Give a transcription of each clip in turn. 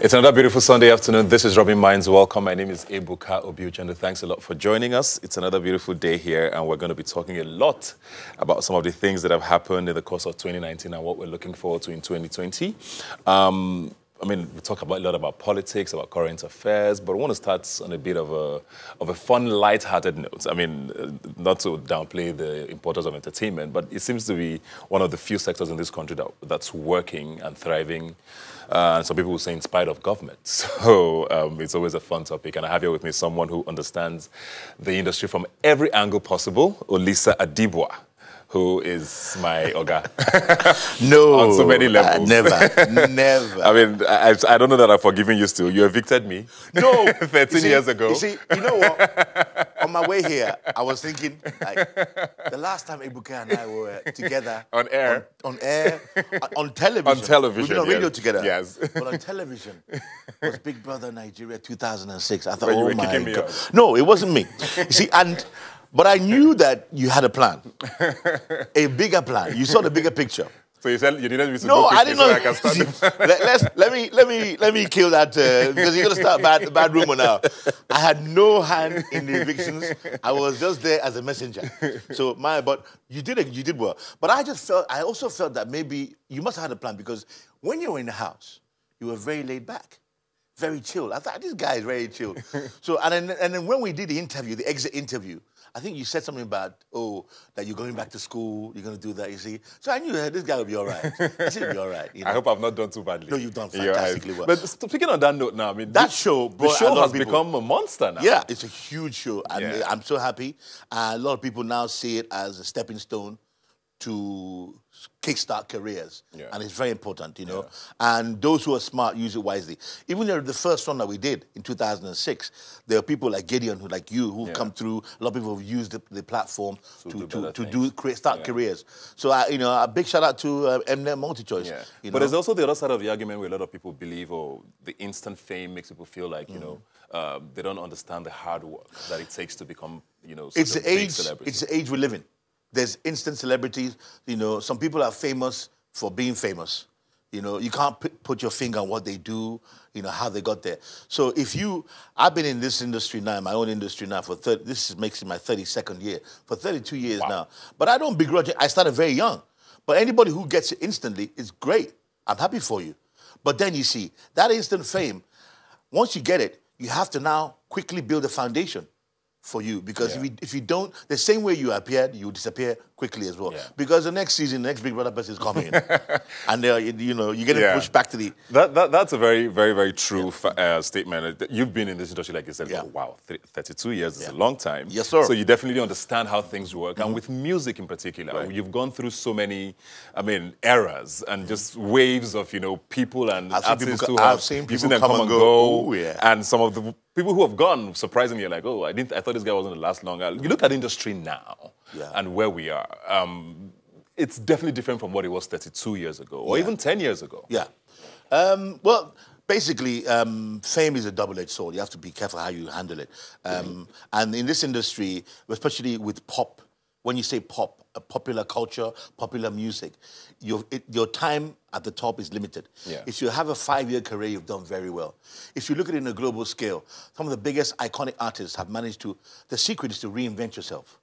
It's another beautiful Sunday afternoon. This is Rubbin Minds. Welcome. My name is Ebuka Obiuchendo. Thanks a lot for joining us. It's another beautiful day here, and we're going to be talking a lot about some of the things that have happened in the course of 2019 and what we're looking forward to in 2020. We talk a lot about politics, about current affairs, but I want to start on a bit of a fun, light-hearted note. Not to downplay the importance of entertainment, but it seems to be one of the few sectors in this country that's working and thriving. And some people will say in spite of government. So it's always a fun topic. And I have here with me someone who understands the industry from every angle possible, Olisa Adibwa, who is my Oga. No. On so many levels. Never. I don't know that I've forgiven you still. You evicted me. No. 13 years ago. You see, you know what? On my way here, I was thinking, the last time Ebuka and I were together. On air. On television. On television, We've been on radio yes. together. Yes. But on television, was Big Brother Nigeria 2006. I thought, When you oh were my kicking me God. out. No, it wasn't me. You see, but I knew that you had a plan. A bigger plan. You saw the bigger picture. So you said you needed me to No, go I didn't know. so I can start let me kill that because you're gonna start bad rumor now. I had no hand in the evictions. I was just there as a messenger. So but you did well. But I also felt that maybe you must have had a plan because when you were in the house, you were very laid back, very chill. I thought this guy is very chill. So and then when we did the interview, the exit interview, I think you said something about, that you're going back to school, you're going to do that, you see. So I knew this guy would be all right. I said he'll be all right. You know? I hope I've not done too badly. No, you've done fantastically well. But speaking on that note now, the show has become a monster now. Yeah, it's a huge show. And Yeah. I'm so happy. A lot of people now see it as a stepping stone to kickstart careers. Yeah. And it's very important, you know. Yeah. And those who are smart use it wisely. Even the first one that we did in 2006, there are people like Gideon, who've come through. A lot of people have used the platform to start careers. So, a big shout out to Mnet MultiChoice. Yeah. You know? But there's also the other side of the argument where a lot of people believe, the instant fame makes people feel like, they don't understand the hard work that it takes to become, it's the big celebrity. It's the age we live in. There's instant celebrities. Some people are famous for being famous. You can't put your finger on what they do, how they got there. So I've been in this industry now, my own industry now, this makes it my 32nd year, for 32 years now. But I don't begrudge it. I started very young. But anybody who gets it instantly is great. I'm happy for you. But then you see, that instant fame, once you get it, you have to now quickly build a foundation for you, because if you don't, the same way you appeared, you disappear quickly as well. Yeah. Because the next season, the next Big Brother person is coming in, and you're getting pushed back to the. That's a very, very, very true statement. You've been in this industry, like you said, for, wow, 32 years is a long time. Yes, sir. So you definitely understand how things work, and with music in particular, you've gone through so many, eras and just waves of people and artists who have seen them come and go. Oh, yeah. And some of the people who have gone, surprisingly, are like, I thought this guy wasn't going to last long. You look at the industry now and where we are. It's definitely different from what it was 32 years ago or even 10 years ago. Yeah. Basically, fame is a double-edged sword. You have to be careful how you handle it. And in this industry, especially with pop, when you say pop, a popular culture, popular music, your time at the top is limited. Yeah. If you have a 5-year career, you've done very well. If you look at it in a global scale, some of the biggest iconic artists have managed to, the secret is to reinvent yourself.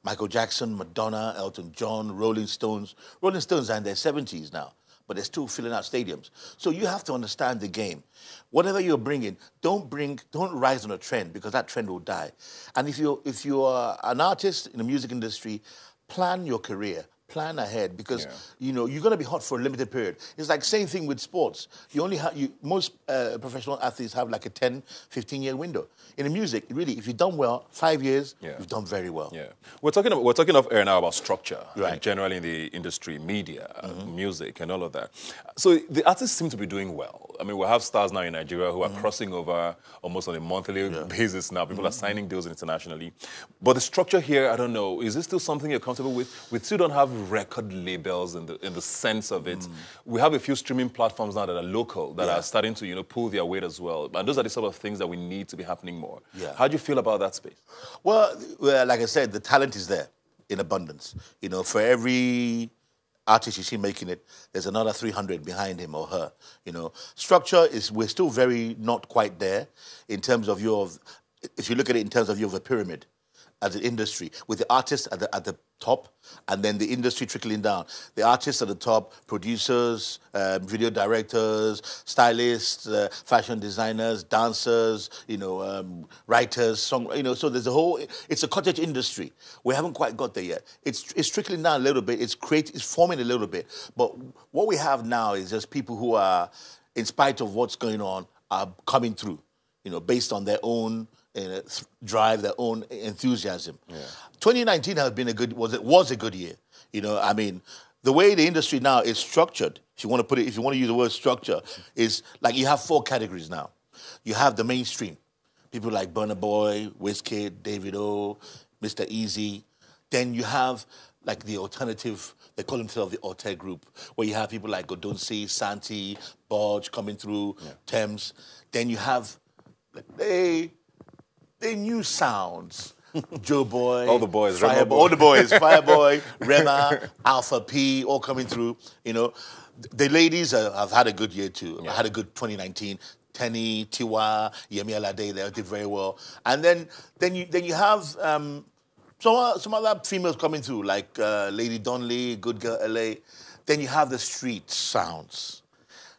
Michael Jackson, Madonna, Elton John, Rolling Stones. Rolling Stones are in their 70s now, but they're still filling out stadiums. So you have to understand the game. Whatever you're bringing, don't rise on a trend, because that trend will die. And if you are an artist in the music industry, plan your career. Plan ahead, because you're going to be hot for a limited period. It's like same thing with sports. Most professional athletes have like a 10, 15-year window. In the music, really, if you've done well, 5 years, you've done very well. Yeah, we're talking off air now about structure, right? Generally in the industry, media, music, and all of that. So the artists seem to be doing well. We have stars now in Nigeria who are crossing over almost on a monthly basis now. People are signing deals internationally, but the structure here, I don't know. Is this still something you're comfortable with? We still don't have record labels in the sense of it. We have a few streaming platforms now that are local that are starting to pull their weight as well, and those are the sort of things that we need to be happening more. Yeah. How do you feel about that space? Well, like I said, the talent is there in abundance. For every artist you see making it, there's another 300 behind him or her. You know, structure is we're still very not quite there in terms of if you look at it in terms of the pyramid as an industry, with the artists at the top, and then the industry trickling down. The artists at the top, producers, video directors, stylists, fashion designers, dancers, writers, so there's it's a cottage industry. We haven't quite got there yet. It's trickling down a little bit. It's forming a little bit. But what we have now is just people who are, in spite of what's going on, are coming through, based on their own drive, their own enthusiasm. Yeah. 2019 was a good year. The way the industry now is structured, if you want to use the word structure, is like you have 4 categories now. You have the mainstream, people like Burna Boy, Wizkid, Davido, Mr. Easy. Then you have like the alternative, they call themselves the Orteg group, where you have people like Godunsi, Santi, Bodge coming through, Thames. Then you have they new sounds. Joe Boy. All the boys. Fireboy, Rema, Alpha P, all coming through. The ladies have had a good year too. Yeah. Had a good 2019. Tenny, Tiwa, Yemi Alade, they did very well. And then you have some other females coming through, like Lady Donnelly, Good Girl LA. Then you have the street sounds.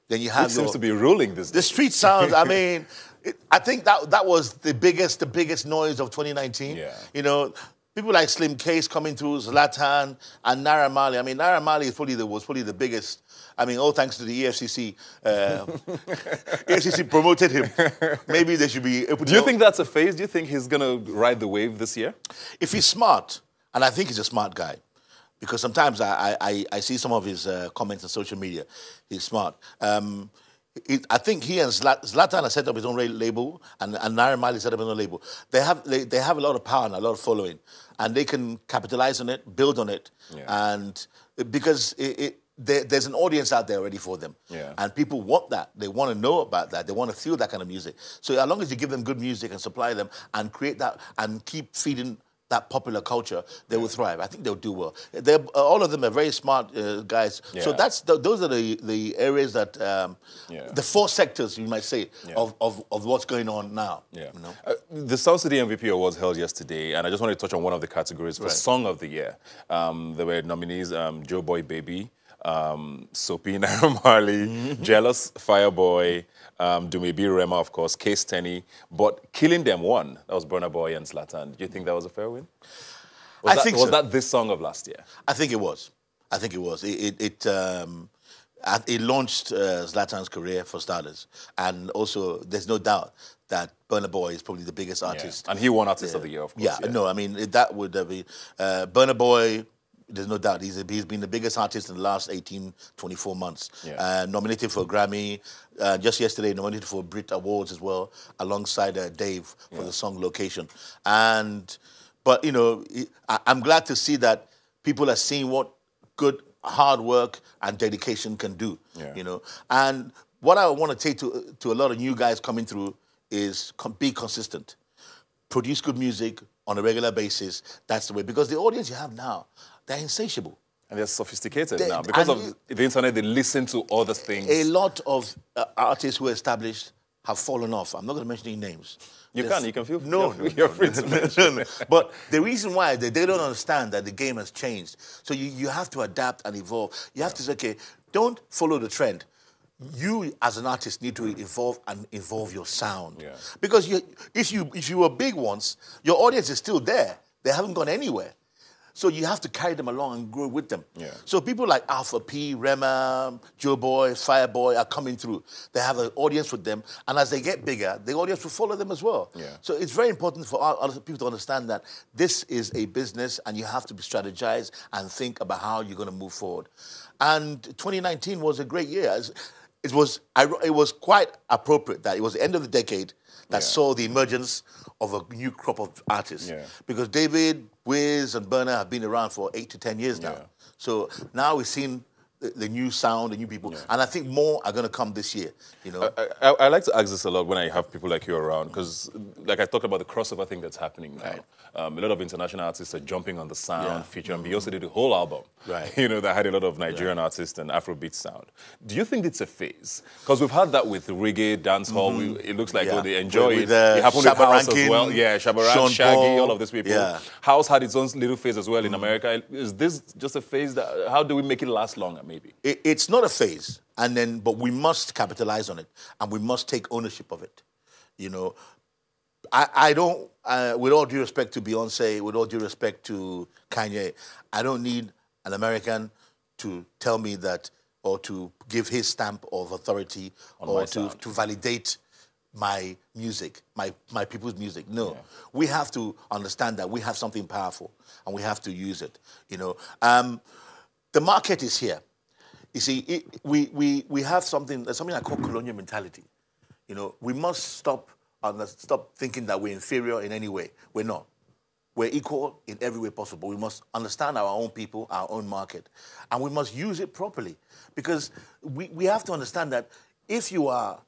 Then you have it seems to be ruling this. The street sounds. I think that was the biggest noise of 2019. Yeah. People like Slim Case coming through, Zlatan, and Naira Marley. Naira Marley was probably the biggest. All thanks to the EFCC. EFCC promoted him. Maybe they should be able to... Do you think that's a phase? Do you think he's going to ride the wave this year? If he's smart, and I think he's a smart guy, because sometimes I see some of his comments on social media. He's smart. I think he and Zlatan has set up his own label, and Naira Marley set up his own label. They have a lot of power and a lot of following, and they can capitalize on it, build on it, and because there's an audience out there already for them, and people want that. They want to know about that. They want to feel that kind of music. So as long as you give them good music and supply them and create that and keep feeding that popular culture, they will thrive. I think they'll do well. All of them are very smart guys. Yeah. So those are the areas that the 4 sectors, you might say, of what's going on now. Yeah. The South City MVP Awards held yesterday, and I just wanted to touch on one of the categories for Song of the Year. There were nominees: Joe Boy Baby, Soapy, Naira Marley, Jealous, Fireboy, Dumebi, Rema, of course, Case Tenny, but Killing Them won. That was Burna Boy and Zlatan. Do you think that was a fair win? Was that this song of last year? I think it was. It launched Zlatan's career, for starters, and also there's no doubt that Burna Boy is probably the biggest artist. And he won Artist of the Year, of course. That would be Burna Boy. There's no doubt he's been the biggest artist in the last 18, 24 months. Yeah. Nominated for a Grammy. Just yesterday, nominated for Brit Awards as well, alongside Dave for the song Location. But I'm glad to see that people are seeing what good hard work and dedication can do. Yeah. And what I want to say to a lot of new guys coming through is be consistent. Produce good music on a regular basis. That's the way. Because the audience you have now, they're insatiable. And they're sophisticated now. Because of the internet, they listen to other things. A lot of artists who are established have fallen off. I'm not going to mention any names. You can feel free. You're free to mention. No. But the reason why, they don't understand that the game has changed. So you have to adapt and evolve. You have to say, okay, don't follow the trend. You, as an artist, need to evolve your sound. Yeah. Because if you were big once, your audience is still there. They haven't gone anywhere. So you have to carry them along and grow with them. Yeah. So people like Alpha P, Rema, Joe Boy, Fireboy are coming through. They have an audience with them. And as they get bigger, the audience will follow them as well. Yeah. So it's very important for other people to understand that this is a business and you have to strategize and think about how you're going to move forward. And 2019 was a great year. It was quite appropriate that it was the end of the decade that saw the emergence of a new crop of artists. Yeah. Because David, Wiz, and Burna have been around for 8 to 10 years now. Yeah. So now we've seen the new sound, the new people. And I think more are going to come this year, you know. I like to ask this a lot when I have people like you around, because like I talked about the crossover thing that's happening now. Right. A lot of international artists are jumping on the sound feature, and Beyonce did the whole album, you know, that had a lot of Nigerian artists and Afrobeat sound. Do you think it's a phase? Because we've had that with reggae, dancehall. It looks like they enjoy it. It happened with House as well. Yeah, Shabaran, Shaggy, all of these people. House had its own little phase as well in America. Is this just a phase that, how do we make it last longer, maybe? It's not a phase, but we must capitalize on it, and we must take ownership of it. You know, I don't, with all due respect to Beyonce, with all due respect to Kanye, I don't need an American to tell me that, or to give his stamp of authority, or to validate my music, my people's music. No, we have to understand that we have something powerful, and we have to use it. You know, the market is here. You see, we have something I call colonial mentality. You know, we must stop thinking that we're inferior in any way. We're not. We're equal in every way possible. We must understand our own people, our own market, and we must use it properly. Because we have to understand that if you are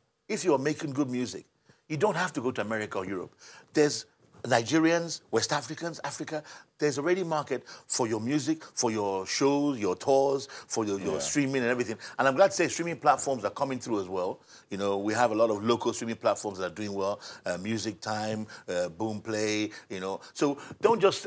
making good music, you don't have to go to America or Europe. There's Nigerians, West Africans, Africa, there's already market for your music, for your shows, your tours, for your streaming and everything. And I'm glad to say streaming platforms are coming through as well. You know, we have a lot of local streaming platforms that are doing well. Music Time, Boomplay, you know. So don't just...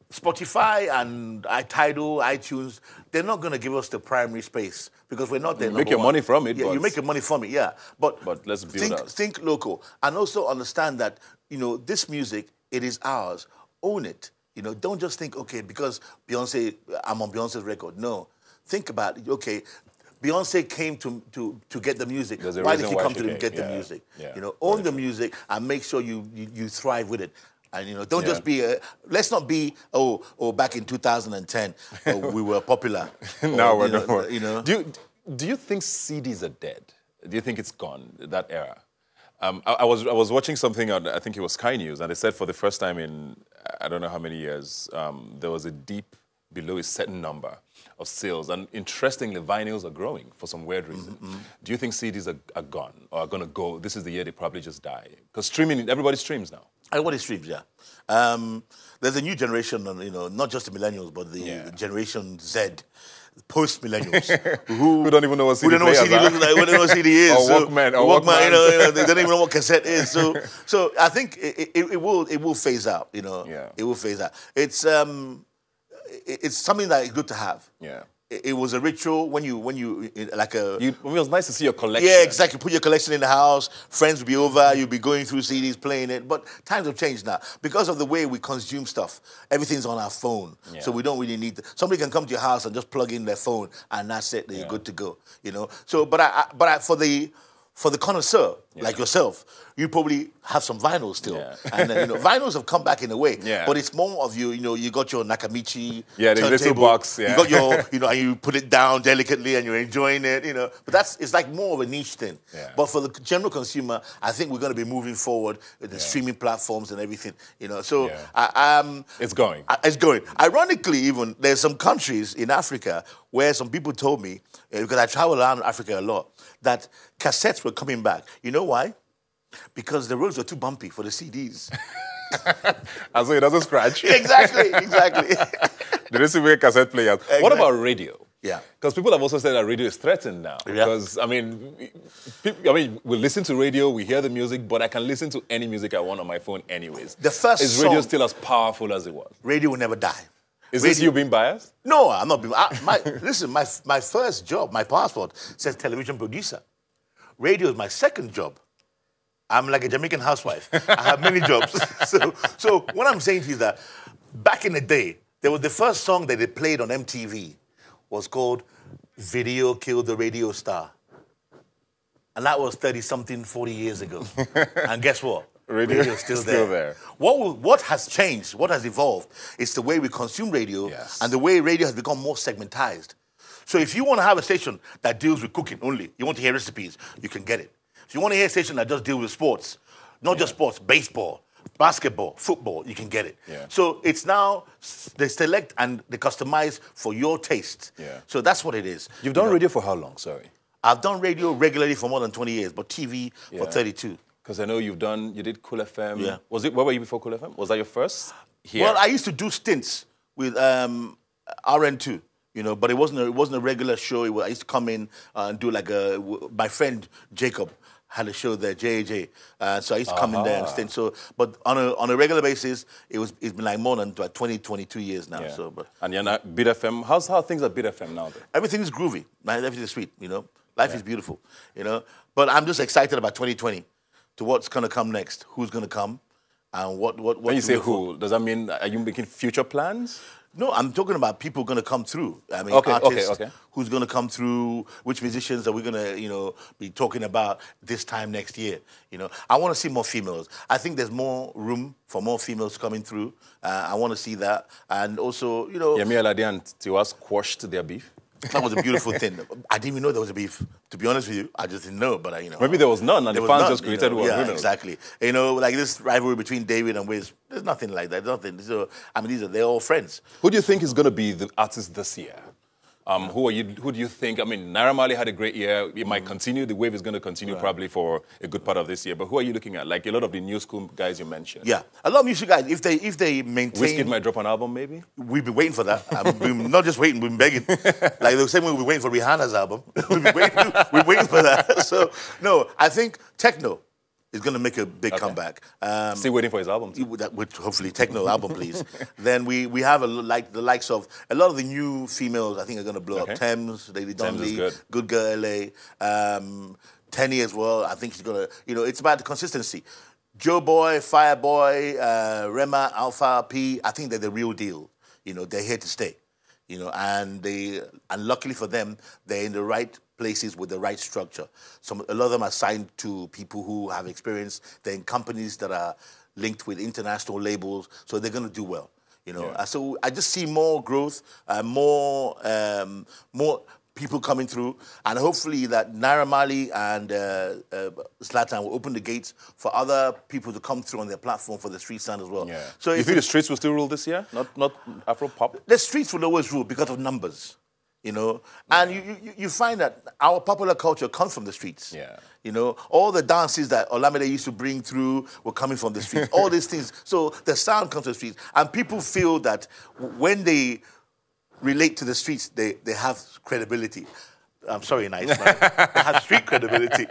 Spotify and Tidal, iTunes, they're not going to give us the primary space because we're not there. You make your money from it. Yeah, you make your money from it, yeah. But let's build think local. And also understand that, you know, this music, it is ours. Own it. You know, don't just think, okay, because Beyonce, I'm on Beyonce's record. No. Think about it. Okay, Beyonce came to get the music. Why did she come to get the music? Yeah. You know, own the music and make sure you thrive with it. And, you know, don't just be, let's not be, back in 2010, we were popular. No, we're not. You know? Do you think CDs are dead? Do you think it's gone, that era? I was watching something on, I think it was Sky News, and they said for the first time in, I don't know how many years, there was a dip below a certain number of sales. And interestingly, vinyls are growing for some weird reason. Do you think CDs are gone or are going to go? This is the year they probably just die. Because streaming, everybody streams now. Everybody streams, yeah. There's a new generation, you know, not just the millennials, but the Generation Z, post-millennials, who don't even know what CD looks like, who don't know what CD is. Or Walkman. You know, they don't even know what cassette is. So I think it will phase out, you know. Yeah. It will phase out. It's something that is good to have. Yeah. It was a ritual when you like a... It was nice to see your collection. Yeah, exactly. Put your collection in the house. Friends would be over. You'd be going through CDs, playing it. But times have changed now. Because of the way we consume stuff, everything's on our phone. Yeah. So we don't really need... Somebody can come to your house and just plug in their phone and that's it. You're good to go. You know? So, but for the connoisseur, like yourself, you probably have some vinyls still. Yeah. And, you know, vinyls have come back in a way. Yeah. But it's more of you know, you got your Nakamichi the little box. Yeah. You got your, you know, and you put it down delicately and you're enjoying it, you know. But it's like more of a niche thing. Yeah. But for the general consumer, I think we're going to be moving forward with the streaming platforms and everything, you know. So it's going. It's going. Ironically, even, there's some countries in Africa where some people told me, because I travel around Africa a lot, that cassettes were coming back. You know why? Because the roads were too bumpy for the CDs. And so it doesn't scratch. Exactly. There is a way cassette players. Exactly. What about radio? Yeah. Because people have also said that radio is threatened now. Yeah. Because, I mean, we listen to radio, we hear the music, but I can listen to any music I want on my phone anyways. Is radio still as powerful as it was? Radio will never die. Is this you being biased? No, I'm not being biased. Listen, my first job, my passport says television producer. Radio is my second job. I'm like a Jamaican housewife. I have many jobs. So what I'm saying to you is that back in the day, there was the first song that they played on MTV was called Video Killed the Radio Star. And that was 30-something, 40 years ago. And guess what? Radio is still there. What has changed, what has evolved, is the way we consume radio and the way radio has become more segmentized. So if you want to have a station that deals with cooking only, you want to hear recipes, you can get it. If you want to hear a station that just deals with sports, not just sports, baseball, basketball, football, you can get it. Yeah. So it's now, they select and they customize for your taste. Yeah. So that's what it is. You've done radio for how long, sorry? I've done radio regularly for more than 20 years, but TV for 32. Because I know you did Cool FM. Yeah. Where were you before Cool FM? Was that your first here? Well, I used to do stints with RN2, but it wasn't a regular show. I used to come in and do my friend Jacob had a show there, JAJ. So I used to come in there and stint. So, but on a regular basis, it's been like more than 20, 22 years now. Yeah. So, but and you're not Beat FM. How things at Beat FM now? Then? Everything is groovy. Man, everything is sweet. Life is beautiful. But I'm just excited about 2020. To what's going to come next, who's going to come, and what. When you say who, does that mean, are you making future plans? No, I'm talking about people going to come through. I mean, artists, who's going to come through, which musicians are we going to, be talking about this time next year. I want to see more females. I think there's more room for more females coming through. I want to see that. And also, Yemi Alade and Tiwa squashed their beef. That was a beautiful thing. I didn't even know there was a beef. To be honest with you, I just didn't know. But maybe there was none, and the fans just created one. Yeah, exactly. Like this rivalry between David and Wiz. There's nothing like that. Nothing. So they're all friends. Who do you think is going to be the artist this year? Who do you think? I mean, Naira Marley had a great year. It might continue. The wave is going to continue probably for a good part of this year. But who are you looking at? Like a lot of the new school guys you mentioned. Yeah, a lot of music guys. If they maintain, Wizkid might drop an album, maybe. We've been waiting for that. We're not just waiting. We've been begging. Like the same way we're waiting for Rihanna's album. We're waiting for that. So no, I think techno is going to make a big comeback. Still waiting for his album. Hopefully, techno album, please. Then we have the likes of a lot of the new females. I think are going to blow up. Thames, Lady Donnelly, Good Girl LA, Tenny as well. I think she's going to. It's about the consistency. Joe Boy, Fireboy, Rema, Alpha P. I think they're the real deal. They're here to stay. And luckily for them, they're in the right places with the right structure. A lot of them are signed to people who have experience. They're in companies that are linked with international labels, so they're going to do well. So I just see more growth, more people coming through, and hopefully that Naira Marley and Zlatan will open the gates for other people to come through on their platform for the street sound as well. Yeah. So you think the streets will still rule this year? Not Afro pop? The streets will always rule because of numbers. And you find that our popular culture comes from the streets. Yeah. All the dances that Olamide used to bring through were coming from the streets. All these things. So the sound comes from the streets. And people feel that when they relate to the streets, they have credibility. I'm sorry, Nice. They have street credibility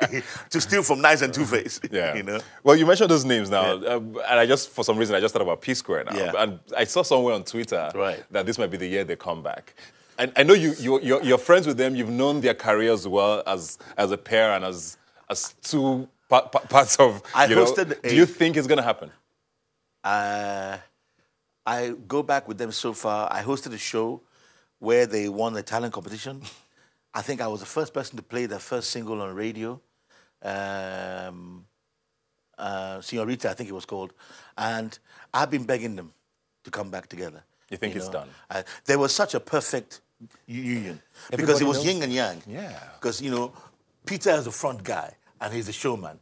to steal from Nice and Two-Face. Yeah. Well, you mentioned those names now, and for some reason, I just thought about P Square now. Yeah. And I saw somewhere on Twitter that this might be the year they come back. And I know you're friends with them. You've known their careers well as a pair and as two parts of. Do you think it's going to happen? I go back with them so far. I hosted a show where they won a talent competition. I think I was the first person to play their first single on radio. Señorita, I think it was called. And I've been begging them to come back together. You think it's done? There was such a perfect union because it was yin and yang. Yeah. Because, Peter is the front guy and he's the showman.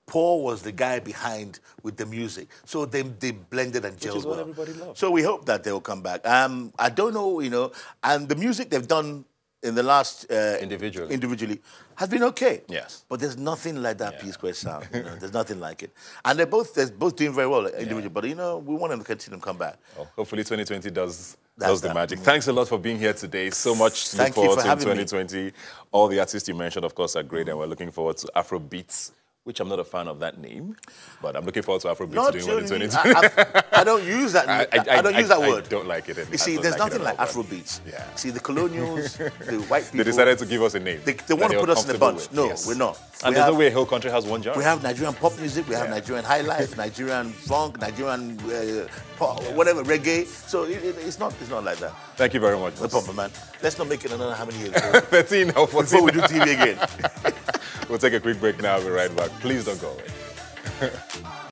Paul was the guy behind with the music. So they blended and gelled well. Which is what everybody loves. So we hope that they'll come back. I don't know, and the music they've done in the last... individually has been okay. Yes. But there's nothing like that P Square sound. There's nothing like it. And they're both doing very well individually. But, we want them to continue to come back. Well, hopefully 2020 does the magic. Thanks a lot for being here today. So much to look forward to in 2020. All the artists you mentioned, of course, are great. And we're looking forward to Afro Beats, which I'm not a fan of that name, but I'm looking forward to Afro Beats doing well in 2020. I don't use that. I don't use that word. I don't like it. You see, there's nothing like Afro Beats. Yeah. See, the colonials, the white people. They decided to give us a name. They want to put us in a bunch. No, we're not. And there's no way a whole country has one genre. We have Nigerian pop music. We have Nigerian high life, Nigerian funk, Nigerian pop, whatever, reggae. So it's not like that. Thank you very much. No problem, man. Let's not make it another how many years? 13 or 14. Before we do TV again. We'll take a quick break now. We'll be right back. Please don't go away.